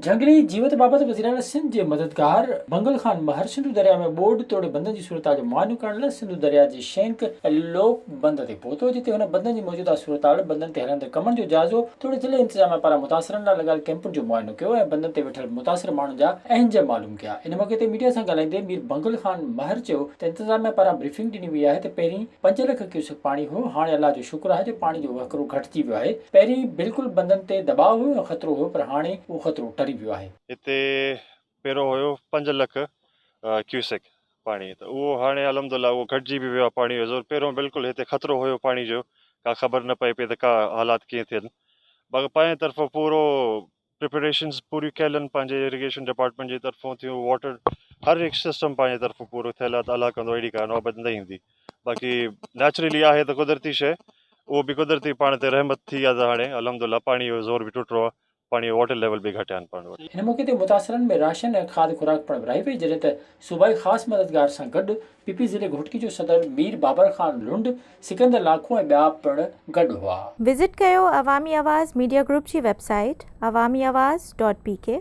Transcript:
झंगरी जीवत बाबत वज़ीर सिंध जे मददगार बंगल खान महर सिंधु दरिया में बोर्ड तोड़े बंदन जी सूरत जो मुआयनो करण लाइ सिंधु दरिया जे शैंक लोक बंद ते पहुतो, जिते हुन बंदन जी मौजूदा सूरत बंदन ते हलंदड़ कमनि जो जाइज़ो तोड़े ज़िले इंतजामिया पारां मुतासिरनि लाइ लॻायल कैंपुनि जो मुआयनो कयो ऐं बंदन ते वेठल मुतासिर माण्हुनि जा अहंज मालूम किया। इन मौक़े ते मीडिया सां ॻाल्हाईंदे मीर बंगल खान महर चयो त इंतजामिया पारां ब्रीफिंग ॾिनी वई आहे त पहिरीं 5 लख क्यूसेक पाणी हो, हाणे अल्लाह जो शुक्र आहे जो पाणी जो वहकिरो घटिजी वियो आहे। पहिरीं बिल्कुलु बंदन ते दबाव हुयो ऐं ख़तरो हो, पर हाणे उहो ख़तरो टरी वियो आहे। हिते पहिरियों हुयो 5 लख क्यूसेक पाणी, त उहो हाणे अलहमदिल्ला उहो घटिजी बि वियो आहे पाणी जो ज़ोर। पहिरियों बिल्कुलु हिते ख़तरो हुयो पाणी जो, का ख़बर न पए पई त का हालात कीअं थियनि। बाक़ी पंहिंजे तरफ़ां पूरो प्रिपरेशन्स पूरी कयल आहिनि, पंहिंजे इरिगेशन डिपार्टमेंट जी तरफ़ां थियूं, वाटर हर हिकु सिस्टम पंहिंजे तरफ़ां पूरो थियल आहे, त अलाह कंदो अहिड़ी का नौबत न ईंदी। बाक़ी नेचुरली आहे त कुदरती शइ, उहो बि कुदरती पाण ते रहमत थी आहे, त हाणे अलहमदिल्ला पाणी जो ज़ोर बि टुट रहियो आहे, पाणी जो वाटर लेवल बि घटिया आहिनि पाण वटि। हिन मौक़े ते मुतासिरनि में राशन ऐं खाद खुराक पिणु विरहाई वई, जॾहिं त सूबाई ख़ासि मददगार सां गॾु पीपी ज़िले घोटकी जो सदर मीर बाबर खान लुंड, सिकंदर लाखो ऐं ॿिया पिणु गॾु हुआ। विज़िट कयो अवामी आवाज़ मीडिया ग्रुप जी वेबसाइट awamiawaz.pk